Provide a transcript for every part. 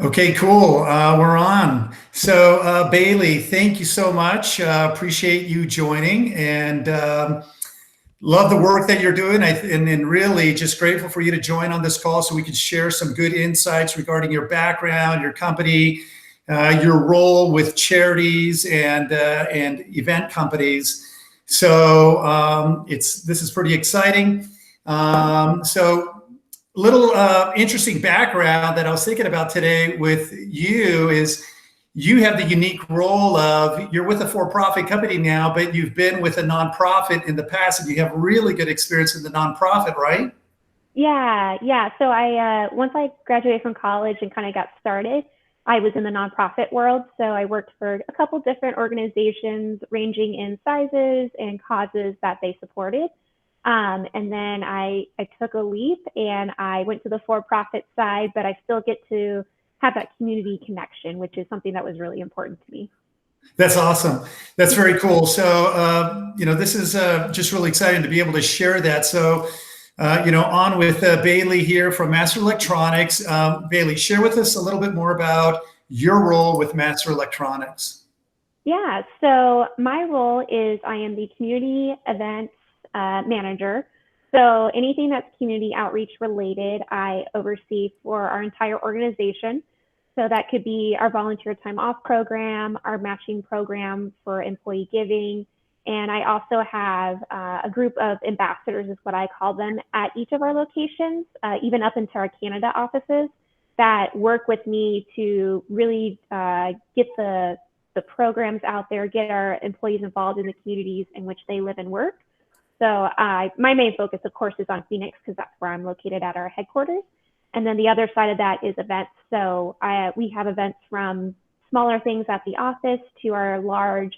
Okay, cool. We're on. So, Bailey, thank you so much. Appreciate you joining and love the work that you're doing. And really just grateful for you to join on this call so we can share some good insights regarding your background, your company, your role with charities and event companies. So, this is pretty exciting. So, little interesting background that I was thinking about today with you is you have the unique role of you're with a for-profit company now, but you've been with a nonprofit in the past and you have really good experience in the nonprofit, right? Yeah. So I once I graduated from college and kind of got started, I was in the nonprofit world. So I worked for a couple different organizations ranging in sizes and causes that they supported. And then I took a leap and I went to the for-profit side, but I still get to have that community connection, which is something that was really important to me. That's awesome. That's very cool. So, this is just really exciting to be able to share that. So, on with Bailey here from Master Electronics. Bailey, share with us a little bit more about your role with Master Electronics. Yeah, so my role is I am the community events manager. So anything that's community outreach related, I oversee for our entire organization. So that could be our volunteer time off program, our matching program for employee giving. And I also have a group of ambassadors, is what I call them, at each of our locations, even up into our Canada offices, that work with me to really get the programs out there, get our employees involved in the communities in which they live and work. So my main focus, of course, is on Phoenix because that's where I'm located at our headquarters. And then the other side of that is events. So we have events from smaller things at the office to our large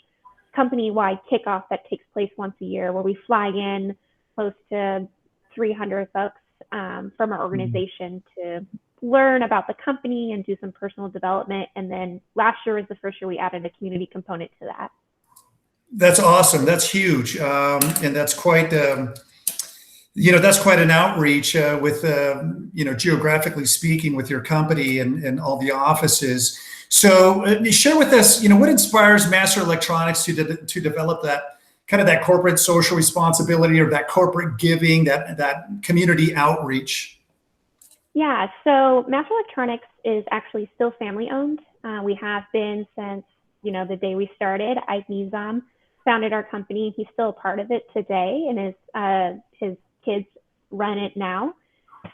company-wide kickoff that takes place once a year, where we fly in close to 300 folks from our organization to learn about the company and do some personal development. And then last year was the first year we added a community component to that. That's awesome. That's huge, and that's quite an outreach with geographically speaking with your company and all the offices. So share with us, what inspires Master Electronics to develop that kind of that corporate social responsibility or that corporate giving, that community outreach. Yeah, so Master Electronics is actually still family owned. We have been since the day we started. Ike Nizam founded our company. He's still a part of it today, and his kids run it now.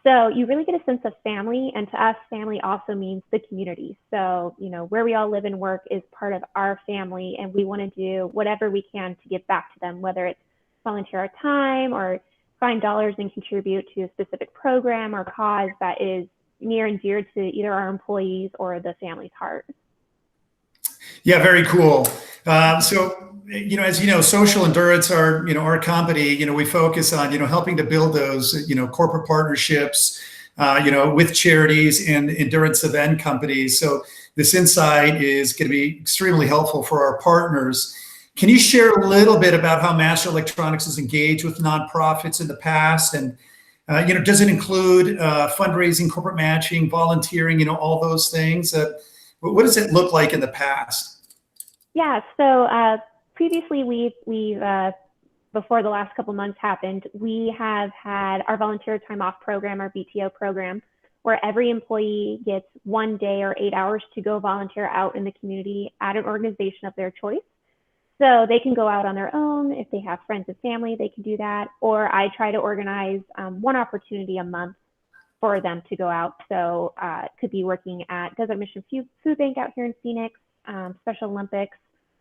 So you really get a sense of family, and to us, family also means the community. So where we all live and work is part of our family, and we want to do whatever we can to give back to them, whether it's volunteer our time or find dollars and contribute to a specific program or cause that is near and dear to either our employees or the family's heart. Yeah, very cool. As you know, social endurance, our company, we focus on, helping to build those, corporate partnerships, with charities and endurance event companies. So this insight is going to be extremely helpful for our partners. Can you share a little bit about how Master Electronics has engaged with nonprofits in the past? And, does it include fundraising, corporate matching, volunteering, all those things? What does it look like in the past? Yeah, so previously we've before the last couple months happened, we have had our volunteer time off program, our VTO program, where every employee gets 1 day or 8 hours to go volunteer out in the community at an organization of their choice. So they can go out on their own. If they have friends and family, they can do that. Or I try to organize one opportunity a month for them to go out. So it could be working at Desert Mission Food Bank out here in Phoenix, Special Olympics,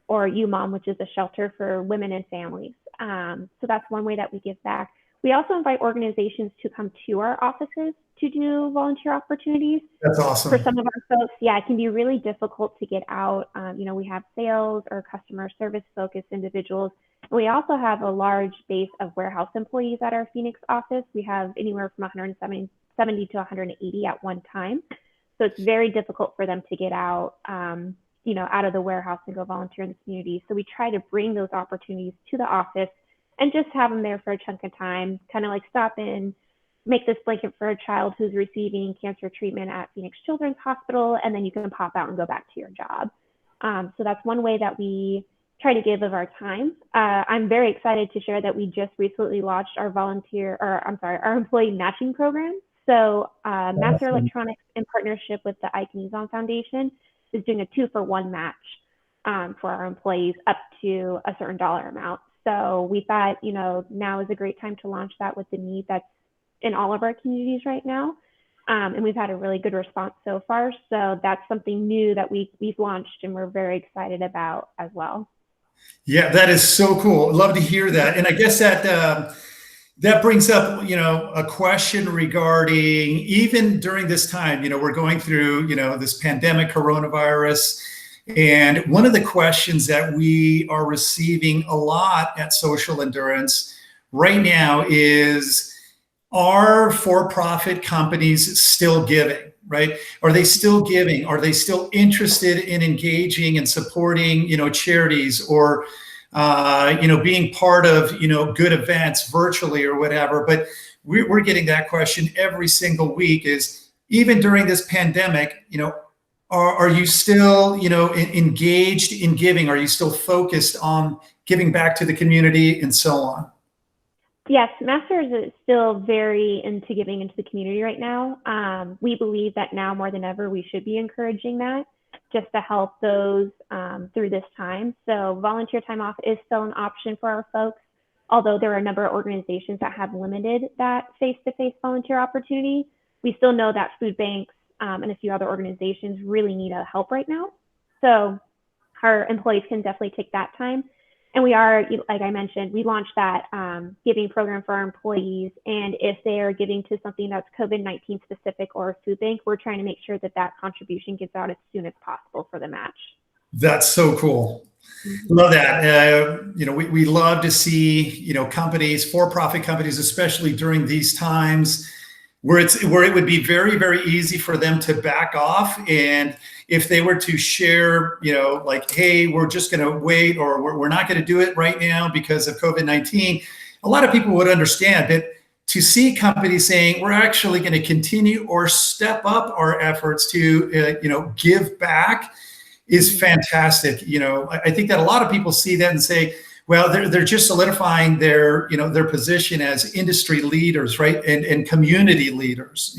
or UMOM, which is a shelter for women and families. So that's one way that we give back. We also invite organizations to come to our offices to do volunteer opportunities. That's For awesome. some of our folks, yeah, it can be really difficult to get out. We have sales or customer service focused individuals. We also have a large base of warehouse employees at our Phoenix office. We have anywhere from 170 to 180 at one time. So it's very difficult for them to get out, out of the warehouse and go volunteer in the community. So we try to bring those opportunities to the office and just have them there for a chunk of time, kind of like stop in, make this blanket for a child who's receiving cancer treatment at Phoenix Children's Hospital, and then you can pop out and go back to your job. So that's one way that we try to give of our time. I'm very excited to share that we just recently launched our our employee matching program. So Master Electronics, in partnership with the Ike Nizam Foundation, is doing a 2-for-1 match for our employees up to a certain dollar amount. So we thought, now is a great time to launch that with the need that's in all of our communities right now. And we've had a really good response so far. So that's something new that we've launched and we're very excited about as well. Yeah, that is so cool. Love to hear that. And I guess that brings up, a question regarding, even during this time, we're going through, this pandemic, coronavirus. And one of the questions that we are receiving a lot at Social Endurance right now is, are for-profit companies still giving, right? Are they still giving? Are they still interested in engaging and supporting, charities, or being part of, good events virtually or whatever? But we're getting that question every single week, is even during this pandemic, are you still, engaged in giving? Are you still focused on giving back to the community and so on? Yes, Masters is still very into giving into the community right now. We believe that now more than ever, we should be encouraging that, just to help those through this time. So volunteer time off is still an option for our folks, although there are a number of organizations that have limited that face-to-face volunteer opportunity. We still know that food banks and a few other organizations really need a help right now. So our employees can definitely take that time. And we are, like I mentioned, we launched that giving program for our employees. And if they are giving to something that's COVID-19 specific or a food bank, we're trying to make sure that that contribution gets out as soon as possible for the match. That's so cool. Love that. We love to see, companies, for-profit companies, especially during these times, where it would be very, very easy for them to back off. And if they were to share, like, hey, we're just going to wait, or we're not going to do it right now because of COVID-19, a lot of people would understand. But to see companies saying, we're actually going to continue or step up our efforts to, give back, is fantastic. I think that a lot of people see that and say, well, they're just solidifying their position as industry leaders, right, and community leaders.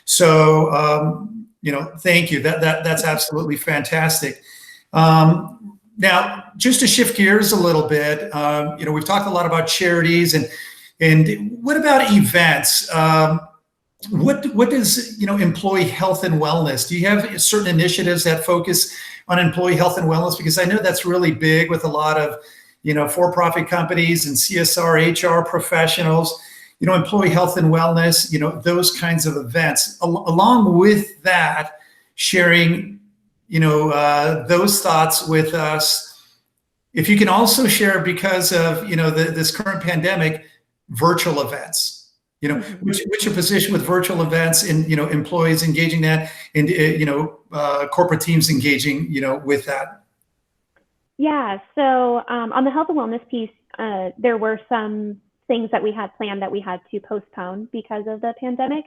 So thank you. That's absolutely fantastic. Now, just to shift gears a little bit, we've talked a lot about charities, and what about events? What does employee health and wellness? Do you have certain initiatives that focus on employee health and wellness? Because I know that's really big with a lot of for-profit companies and CSR, HR professionals, employee health and wellness, those kinds of events. Along with that, sharing, those thoughts with us. If you can also share, because of, this current pandemic, virtual events, what's your position with virtual events and, employees engaging that, and, corporate teams engaging, with that? Yeah, so on the health and wellness piece, there were some things that we had planned that we had to postpone because of the pandemic.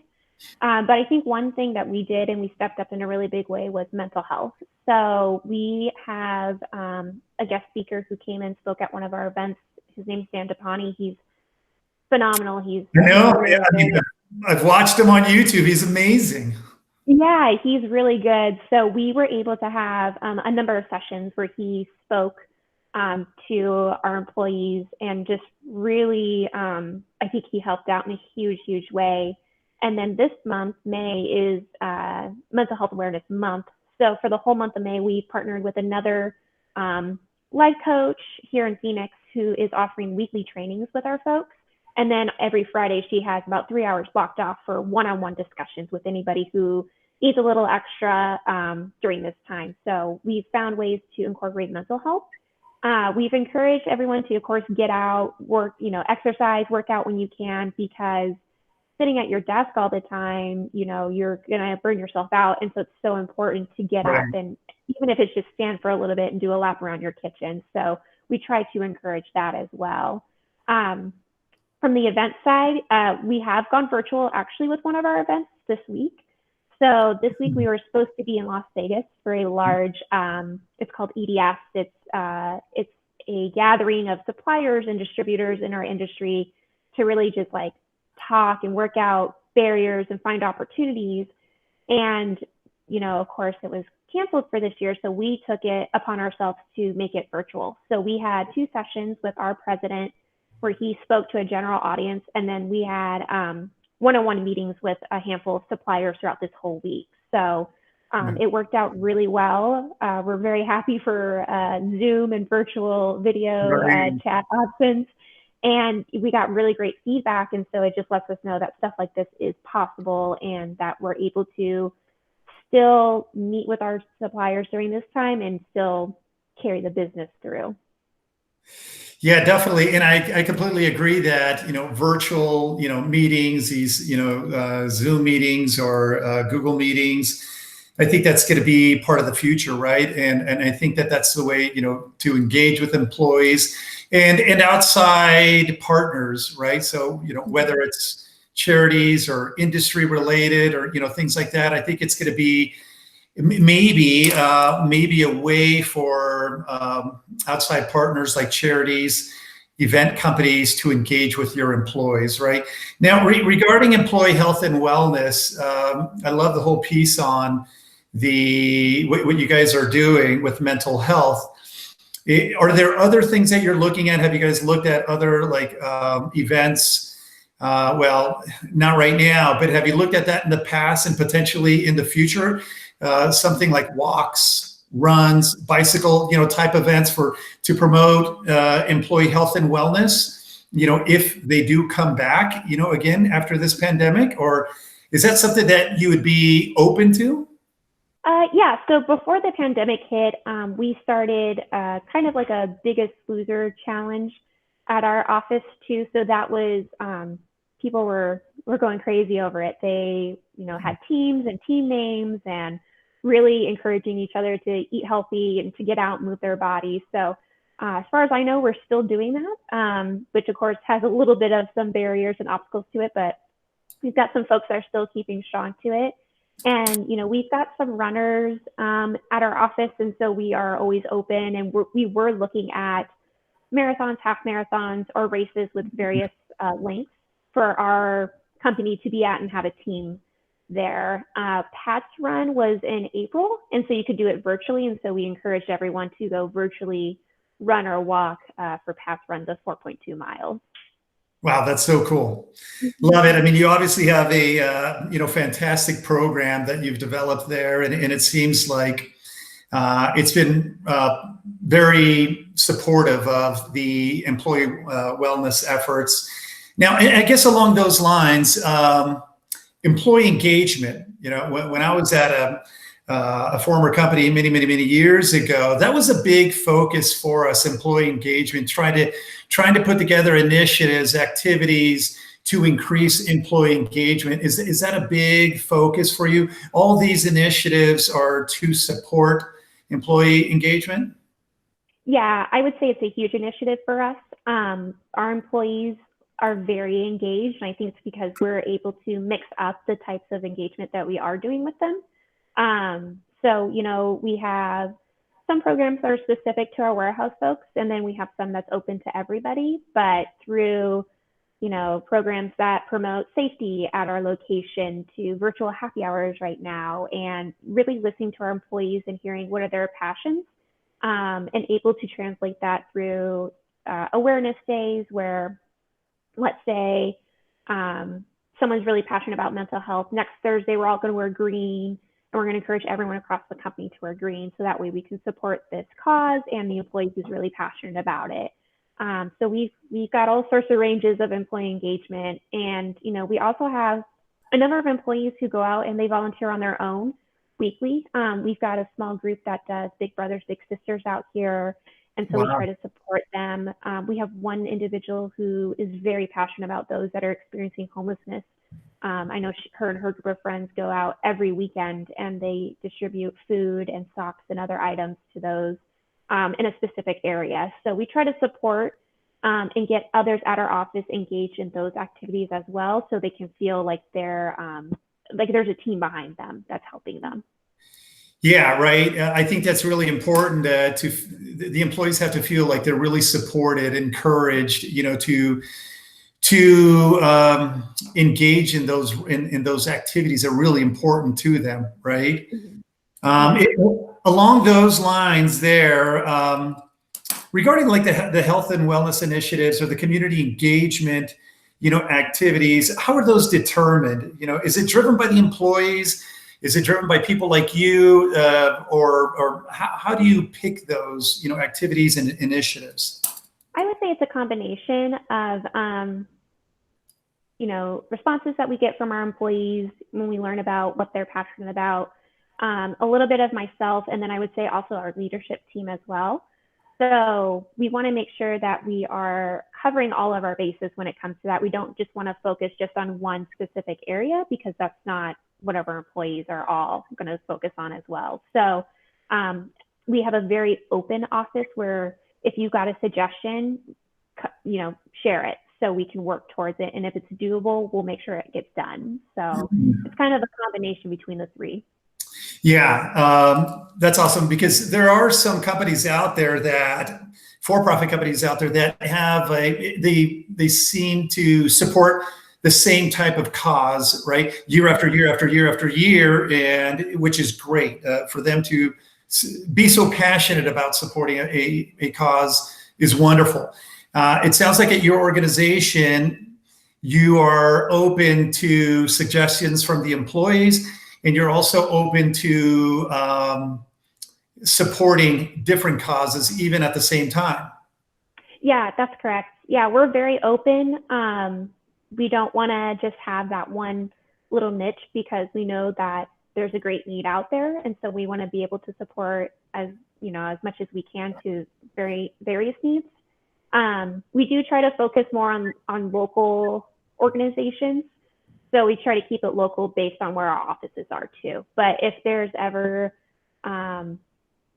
But I think one thing that we did, and we stepped up in a really big way, was mental health. So we have a guest speaker who came and spoke at one of our events. His name's Dan Dapani. He's phenomenal. I know. I've watched him on YouTube. He's amazing. Yeah, he's really good. So we were able to have a number of sessions where he spoke to our employees, and just really, I think he helped out in a huge, huge way. And then this month, May, is Mental Health Awareness Month. So for the whole month of May, we partnered with another life coach here in Phoenix who is offering weekly trainings with our folks. And then every Friday, she has about 3 hours blocked off for one-on-one discussions with anybody who needs a little extra during this time. So we've found ways to incorporate mental health. We've encouraged everyone to, of course, get out, work, exercise, work out when you can, because sitting at your desk all the time, you're going to burn yourself out. And so it's so important to get up, and even if it's just stand for a little bit and do a lap around your kitchen. So we try to encourage that as well. From the event side, we have gone virtual actually with one of our events this week. So this week we were supposed to be in Las Vegas for a large, it's called EDS. It's a gathering of suppliers and distributors in our industry to really just like talk and work out barriers and find opportunities. And, of course it was canceled for this year. So we took it upon ourselves to make it virtual. So we had 2 sessions with our president where he spoke to a general audience. And then we had one-on-one meetings with a handful of suppliers throughout this whole week. So it worked out really well. We're very happy for Zoom and virtual video chat options. And we got really great feedback. And so it just lets us know that stuff like this is possible and that we're able to still meet with our suppliers during this time and still carry the business through. Yeah, definitely. And I completely agree that, virtual, meetings, these, Zoom meetings or Google meetings, I think that's going to be part of the future, right? And I think that that's the way, to engage with employees and outside partners, right? So, whether it's charities or industry related or, things like that, I think it's going to be maybe a way for outside partners like charities, event companies to engage with your employees, right? Now, regarding employee health and wellness, I love the whole piece on what you guys are doing with mental health. Are there other things that you're looking at? Have you guys looked at other events? Well, not right now, but have you looked at that in the past and potentially in the future? Something like walks, runs, bicycle, type events to promote employee health and wellness, if they do come back, again, after this pandemic? Or is that something that you would be open to? Yeah, so before the pandemic hit, we started kind of like a Biggest Loser challenge at our office too. So that was, people were going crazy over it. They, had teams and team names and really encouraging each other to eat healthy and to get out and move their bodies. So as far as I know, we're still doing that, which of course has a little bit of some barriers and obstacles to it, but we've got some folks that are still keeping strong to it. And, we've got some runners at our office. And so we are always open, and we were looking at marathons, half marathons, or races with various lengths for our company to be at and have a team there. Pat's run was in April, and so you could do it virtually. And so we encouraged everyone to go virtually run or walk for Pat's run, the 4.2 miles. Wow, that's so cool. Love it. I mean, you obviously have a fantastic program that you've developed there, and it seems like it's been very supportive of the employee wellness efforts. Now, I guess along those lines, employee engagement. When I was at a former company many years ago, that was a big focus for us. Employee engagement, trying to put together initiatives, activities to increase employee engagement. Is that a big focus for you? All these initiatives are to support employee engagement? Yeah, I would say it's a huge initiative for us. Our employees are very engaged, and I think it's because we're able to mix up the types of engagement that we are doing with them. So, we have some programs that are specific to our warehouse folks, and then we have some that's open to everybody, but through, programs that promote safety at our location to virtual happy hours right now, and really listening to our employees and hearing what are their passions, and able to translate that through awareness days where, let's say, someone's really passionate about mental health. Next Thursday, we're all going to wear green, and we're going to encourage everyone across the company to wear green. So that way we can support this cause and the employee who's really passionate about it. So we've got all sorts of ranges of employee engagement. And, we also have a number of employees who go out and they volunteer on their own weekly. We've got a small group that does Big Brothers, Big Sisters out here. And so we try to support them. We have one individual who is very passionate about those that are experiencing homelessness. I know her and her group of friends go out every weekend and they distribute food and socks and other items to those in a specific area. So we try to support and get others at our office engaged in those activities as well, so they can feel like they're like there's a team behind them that's helping them. Yeah, right. I think that's really important. The employees have to feel like they're really supported, encouraged, to engage in those activities that are really important to them, right? Along those lines, there, regarding like the health and wellness initiatives or the community engagement, activities, how are those determined? Is it driven by the employees? Is it driven by people like you, or how do you pick those, activities and initiatives? I would say it's a combination of, responses that we get from our employees when we learn about what they're passionate about, a little bit of myself, and then I would say also our leadership team as well. So we want to make sure that we are covering all of our bases when it comes to that. We don't just want to focus just on one specific area, because that's not what our employees are all going to focus on as well. So we have a very open office where if you got a suggestion, share it so we can work towards it. And if it's doable, we'll make sure it gets done. So it's kind of a combination between the three. Yeah, that's awesome, because there are some companies out there for-profit companies out there that have they seem to support the same type of cause, right? Year after year after year after year, and which is great for them to be so passionate about supporting a cause is wonderful. It sounds like at your organization, you are open to suggestions from the employees, and you're also open to supporting different causes even at the same time. Yeah, that's correct. Yeah, we're very open. We don't want to just have that one little niche, because we know that there's a great need out there. And so we want to be able to support as much as we can to various needs. We do try to focus more on local organizations. So we try to keep it local based on where our offices are too. But if there's ever an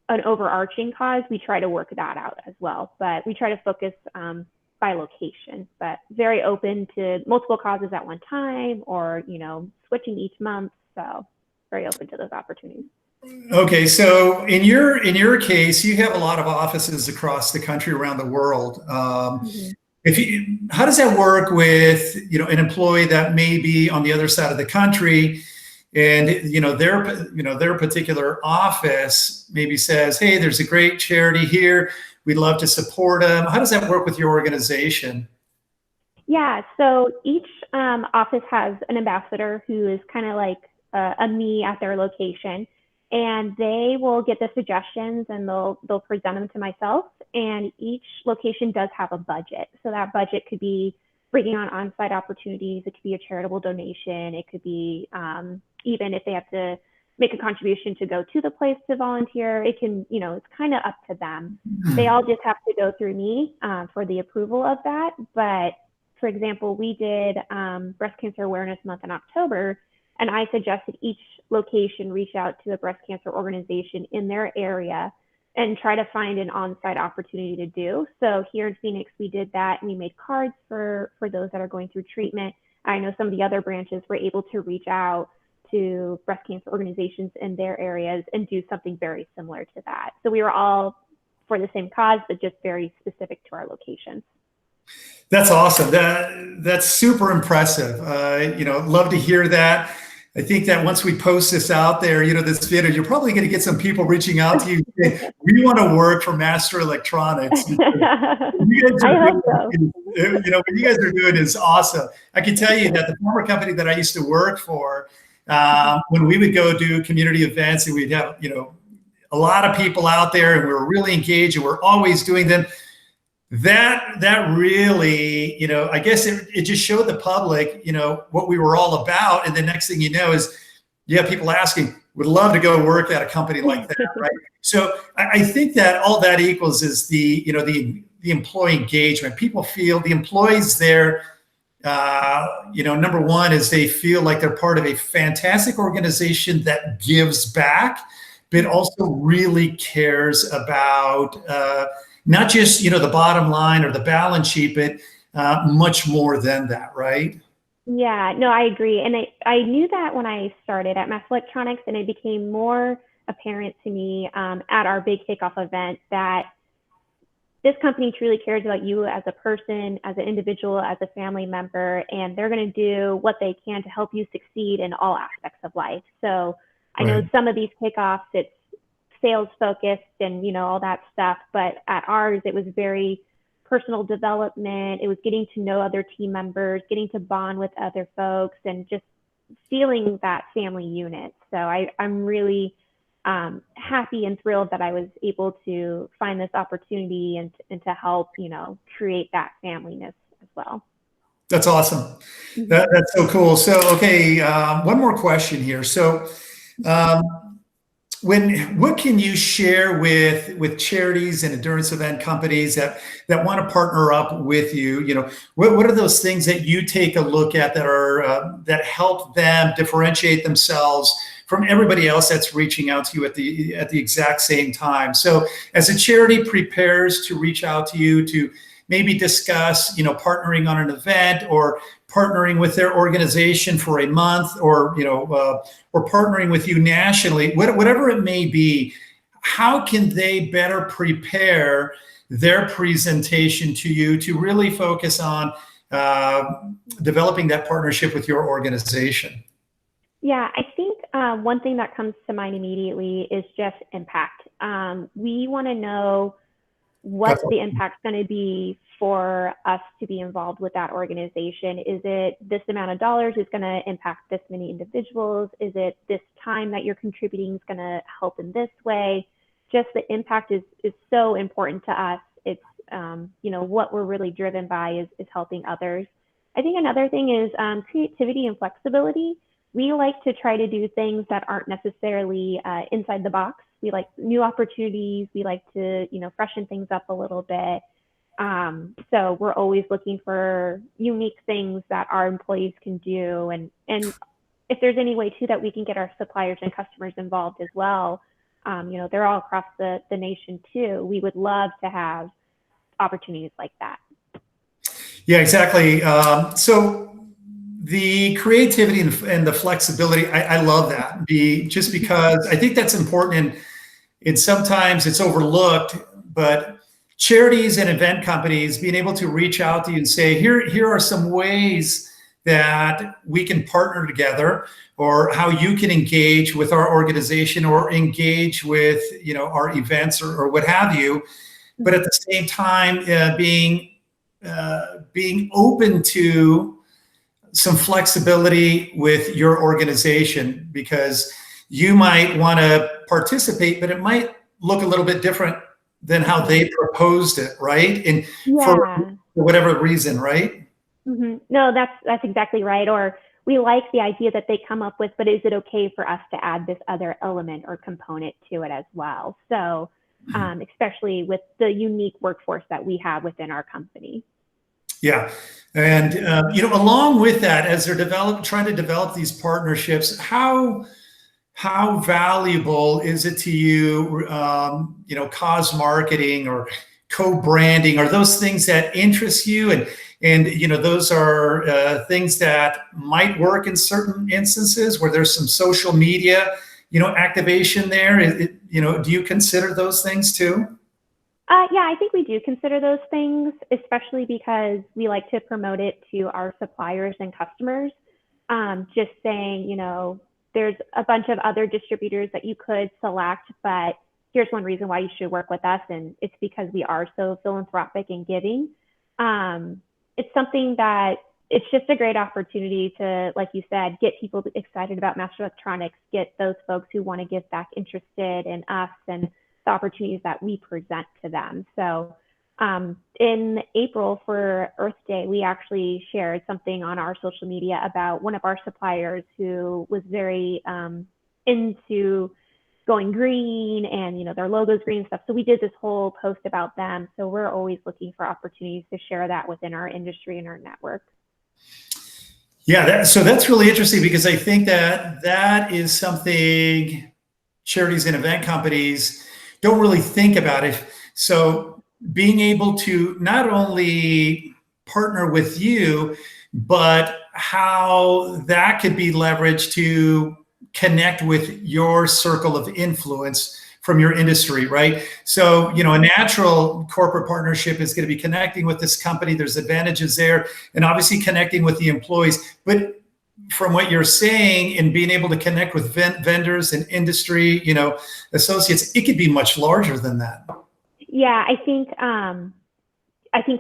overarching cause, we try to work that out as well. But we try to focus by location, but very open to multiple causes at one time, or switching each month. So very open to those opportunities. Okay, so in your case, you have a lot of offices across the country, around the world. How does that work with an employee that may be on the other side of the country, and their particular office maybe says, "Hey, there's a great charity here. We'd love to support them." How does that work with your organization? Yeah, so each office has an ambassador who is kind of like a me at their location, and they will get the suggestions and they'll present them to myself. And each location does have a budget. So that budget could be bringing on-site opportunities. It could be a charitable donation. It could be even if they have to make a contribution to go to the place to volunteer. It can, it's kind of up to them. They all just have to go through me for the approval of that. But for example, we did Breast Cancer Awareness Month in October, and I suggested each location reach out to a breast cancer organization in their area and try to find an on-site opportunity to do. So here in Phoenix, we did that, and we made cards for those that are going through treatment. I know some of the other branches were able to reach out to breast cancer organizations in their areas and do something very similar to that. So we were all for the same cause, but just very specific to our locations. That's awesome. That's super impressive. Love to hear that. I think that once we post this out there, this video, you're probably going to get some people reaching out to you saying, "We want to work for Master Electronics." I hope so. What you guys are doing is awesome. I can tell you that the former company that I used to work for, when we would go do community events, and we'd have, a lot of people out there, and we were really engaged, and we're always doing them. That really, I guess it just showed the public, what we were all about. And the next thing you know is you have people asking, "Would love to go work at a company like that," right? So I think that all that equals is the employee engagement. People feel the employees there, number one is they feel like they're part of a fantastic organization that gives back, but also really cares about not just, the bottom line or the balance sheet, but much more than that, right? Yeah, no, I agree. And I knew that when I started at Mass Electronics, and it became more apparent to me at our big kickoff event that this company truly cares about you as a person, as an individual, as a family member, and they're going to do what they can to help you succeed in all aspects of life. So I know Right. some of these kickoffs, it's sales focused and, all that stuff, but at ours, it was very personal development. It was getting to know other team members, getting to bond with other folks, and just feeling that family unit. So I'm really happy and thrilled that I was able to find this opportunity and to help, create that familyness as well. That's awesome. Mm-hmm. That's so cool. So, okay, one more question here. So, um, what can you share with charities and endurance event companies that want to partner up with you? What are those things that you take a look at that are that help them differentiate themselves from everybody else that's reaching out to you at the exact same time? So as a charity prepares to reach out to you to maybe discuss, partnering on an event or partnering with their organization for a month, or or partnering with you nationally, whatever it may be, how can they better prepare their presentation to you to really focus on developing that partnership with your organization? Yeah, I think one thing that comes to mind immediately is just impact. We want to know what That's the awesome. impact's going to be for us to be involved with that organization. Is it this amount of dollars is going to impact this many individuals? Is it this time that you're contributing is going to help in this way? Just the impact is so important to us. It's, what we're really driven by is helping others. I think another thing is creativity and flexibility. We like to try to do things that aren't necessarily inside the box. We like new opportunities. We like to, freshen things up a little bit. So we're always looking for unique things that our employees can do. And if there's any way too that we can get our suppliers and customers involved as well, they're all across the nation too. We would love to have opportunities like that. Yeah, exactly. So the creativity and the flexibility, I love that. Just because I think that's important, and sometimes it's overlooked, but charities and event companies being able to reach out to you and say, here are some ways that we can partner together, or how you can engage with our organization or engage with our events, or what have you. But at the same time, being open to some flexibility with your organization, because you might want to participate, but it might look a little bit different than how they proposed it, right? And for Yeah. whatever reason, right? No, that's exactly right. Or we like the idea that they come up with, but is it okay for us to add this other element or component to it as well? So, especially with the unique workforce that we have within our company. Yeah. And along with that, as they're trying to develop these partnerships, how valuable is it to you, cause marketing or co-branding? Are those things that interest you? And those are things that might work in certain instances where there's some social media, activation there. Do you consider those things too? Yeah, I think we do consider those things, especially because we like to promote it to our suppliers and customers. Just saying, there's a bunch of other distributors that you could select, but here's one reason why you should work with us. And it's because we are so philanthropic and giving. It's something that it's just a great opportunity to, like you said, get people excited about Master Electronics, get those folks who want to give back interested in us and the opportunities that we present to them. So in April for Earth Day, we actually shared something on our social media about one of our suppliers who was very into going green, and their logo's green and stuff. So we did this whole post about them. So we're always looking for opportunities to share that within our industry and our network. Yeah, so that's really interesting, because I think that is something charities and event companies don't really think about it. So being able to not only partner with you, but how that could be leveraged to connect with your circle of influence from your industry, right? So, a natural corporate partnership is going to be connecting with this company. There's advantages there, and obviously connecting with the employees. But from what you're saying, and being able to connect with vendors and industry, associates, it could be much larger than that. Yeah, I think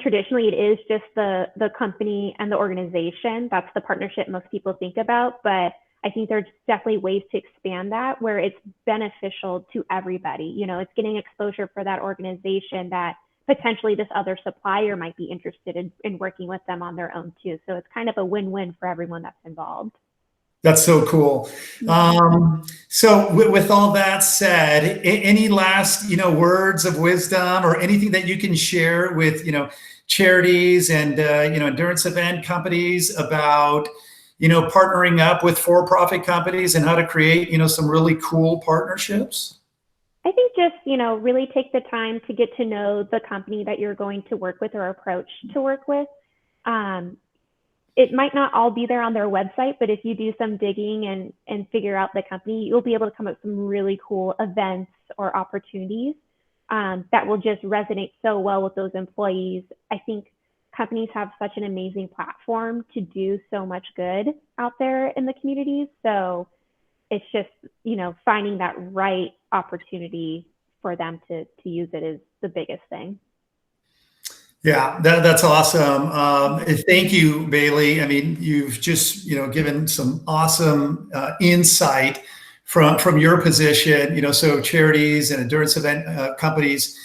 traditionally it is just the company and the organization. That's the partnership most people think about. But I think there's definitely ways to expand that where it's beneficial to everybody. It's getting exposure for that organization that potentially this other supplier might be interested in working with them on their own too. So it's kind of a win-win for everyone that's involved. That's so cool. So with all that said, any last, words of wisdom or anything that you can share with, charities and, endurance event companies about, partnering up with for-profit companies and how to create, some really cool partnerships? I think just, really take the time to get to know the company that you're going to work with or approach to work with. It might not all be there on their website, but if you do some digging and figure out the company, you'll be able to come up with some really cool events or opportunities that will just resonate so well with those employees. I think companies have such an amazing platform to do so much good out there in the communities. So it's just, finding that right opportunity for them to use it is the biggest thing. Yeah, that's awesome. Thank you, Bailey. I mean, you've just, given some awesome insight from your position, so charities and endurance event companies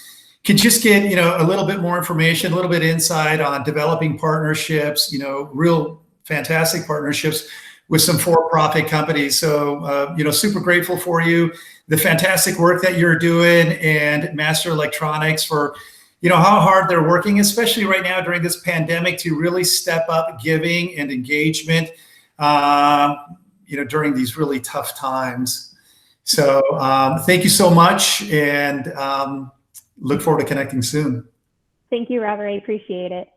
can just get, a little bit more information, a little bit insight on developing partnerships, real fantastic partnerships with some for-profit companies. So, super grateful for you, the fantastic work that you're doing, and Master Electronics for, how hard they're working, especially right now during this pandemic, to really step up giving and engagement, during these really tough times. So thank you so much, and look forward to connecting soon. Thank you, Robert. I appreciate it.